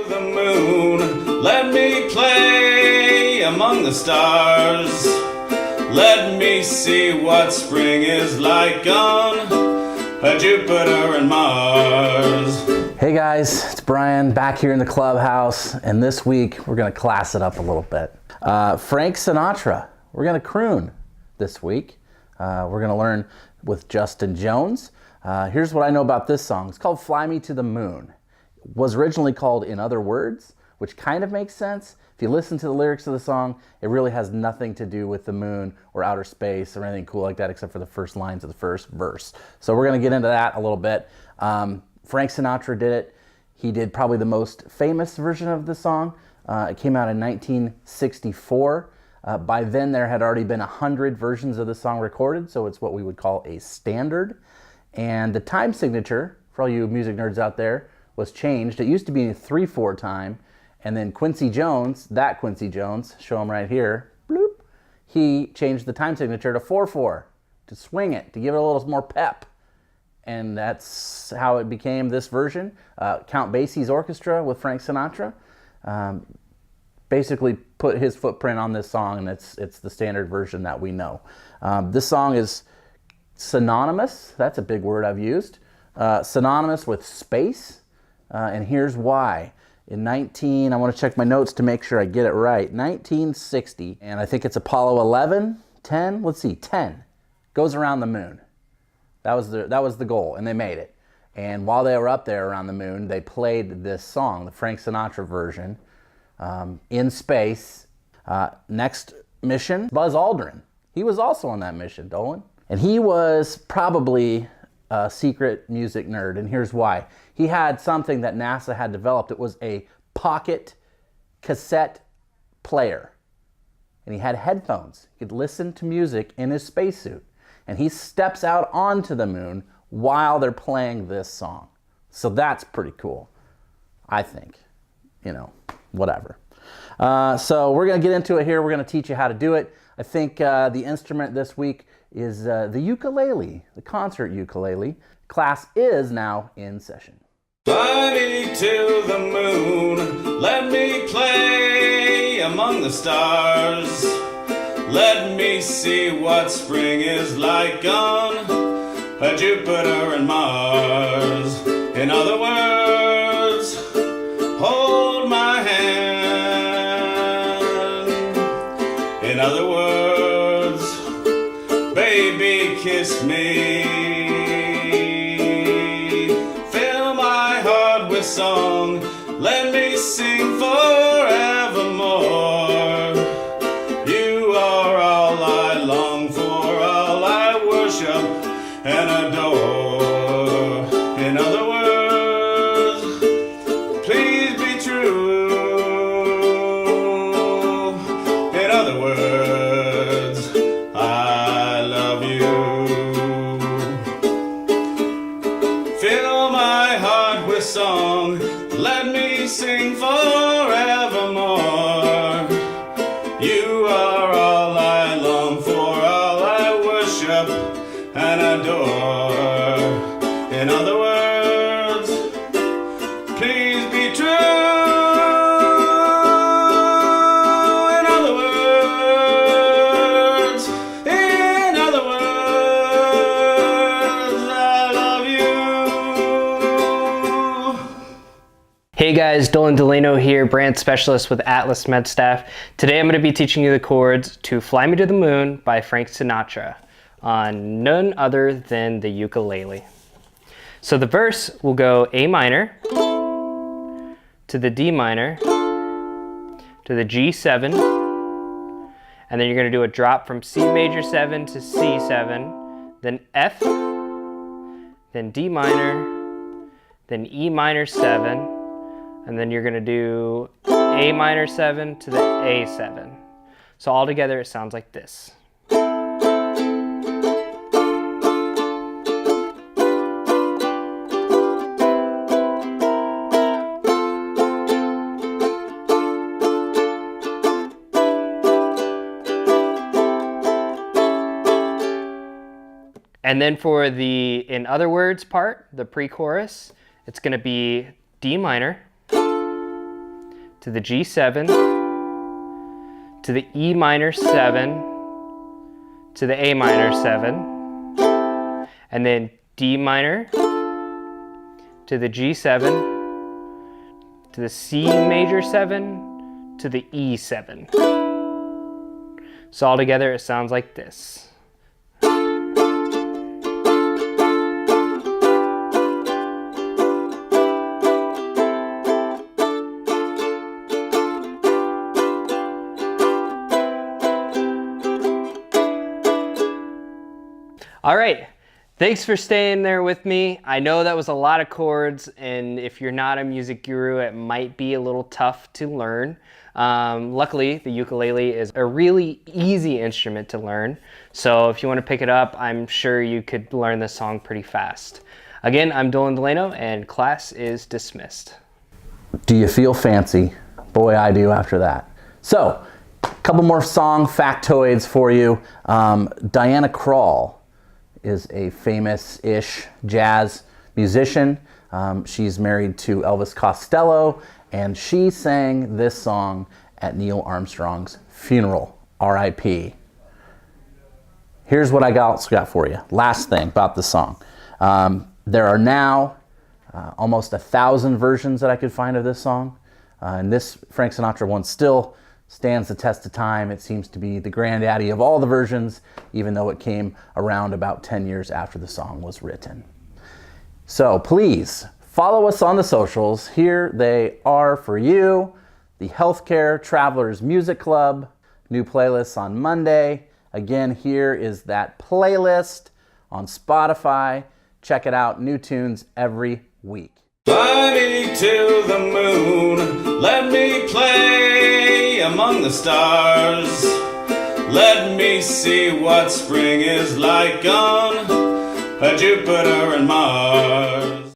to the moon, let me play among the stars. Let me see what spring is like on Jupiter and Mars. Hey guys, it's Brian back here in the clubhouse, and this week we're gonna class it up a little bit. Frank Sinatra, we're gonna croon this week. We're gonna learn with Justin Jones. Here's what I know about this song. It's called Fly Me to the Moon. It was originally called In Other Words, which kind of makes sense. If you listen to the lyrics of the song, it really has nothing to do with the moon or outer space or anything cool like that except for the first lines of the first verse. So we're gonna get into that a little bit. Frank Sinatra did it. He did probably the most famous version of the song. It came out in 1964. By then there had already been 100 versions of the song recorded, so it's what we would call a standard. And the time signature, for all you music nerds out there, was changed. It used to be a 3/4 time, and then Quincy Jones, that Quincy Jones, show him right here, bloop, he changed the time signature to 4/4, to swing it, to give it a little more pep. And that's how it became this version. Count Basie's orchestra with Frank Sinatra basically put his footprint on this song, and it's the standard version that we know. This song is synonymous, that's a big word I've used, synonymous with space, and here's why. I want to check my notes to make sure I get it right, 1960, and I think it's Apollo 11, 10, let's see, 10, goes around the moon. That was the goal, and they made it. And while they were up there around the moon, they played this song, the Frank Sinatra version, in space. Next mission, Buzz Aldrin. He was also on that mission, Dolan. And he was probably a secret music nerd, and here's why. He had something that NASA had developed. It was a pocket cassette player. And he had headphones. He could listen to music in his spacesuit. And he steps out onto the moon while they're playing this song. So that's pretty cool, I think. You know, whatever. So we're going to get into it here. We're going to teach you how to do it. I think the instrument this week is the ukulele, the concert ukulele. Class is now in session. Fly me to the moon, let me play among the stars. Let me see what spring is like on Jupiter and Mars. In other words, hold my hand. In other words, baby, kiss me. Fill my heart with song, let me sing forevermore. And adore. In other words, please be true. In other words, I love you. Fill my heart with song, let me sing forevermore. You are all I long for, all I worship and adore. In other words, please be true. In other words, I love you. Hey guys, Dolan Delano here, brand specialist with Atlas MedStaff. Today I'm going to be teaching you the chords to Fly Me to the Moon by Frank Sinatra on none other than the ukulele. So the verse will go A minor to the D minor to the G7, and then you're going to do a drop from C major 7 to C7, then F, then D minor, then E minor 7, and then you're going to do A minor 7 to the A7. So all together it sounds like this. And then for the in other words part, the pre-chorus, it's going to be D minor, to the G7, to the E minor 7, to the A minor 7, and then D minor, to the G7, to the C major 7, to the E7. So all together it sounds like this. All right, thanks for staying there with me. I know that was a lot of chords, and if you're not a music guru, it might be a little tough to learn. Luckily, the ukulele is a really easy instrument to learn. So if you want to pick it up, I'm sure you could learn this song pretty fast. Again, I'm Dylan Delano, and class is dismissed. Do you feel fancy? Boy, I do after that. So, a couple more song factoids for you. Diana Krall is a famous-ish jazz musician. She's married to Elvis Costello, and she sang this song at Neil Armstrong's funeral, R.I.P. Here's what I also got for you. Last thing about the song. There are now almost 1,000 versions that I could find of this song. And this Frank Sinatra one still stands the test of time. It seems to be the granddaddy of all the versions, even though it came around about 10 years after the song was written. So please follow us on the socials. Here they are for you. The Healthcare Travelers Music Club, new playlists on Monday. Again, here is that playlist on Spotify. Check it out, new tunes every week. Fly me to the moon, let me play among the stars. Let me see what spring is like on Jupiter and Mars.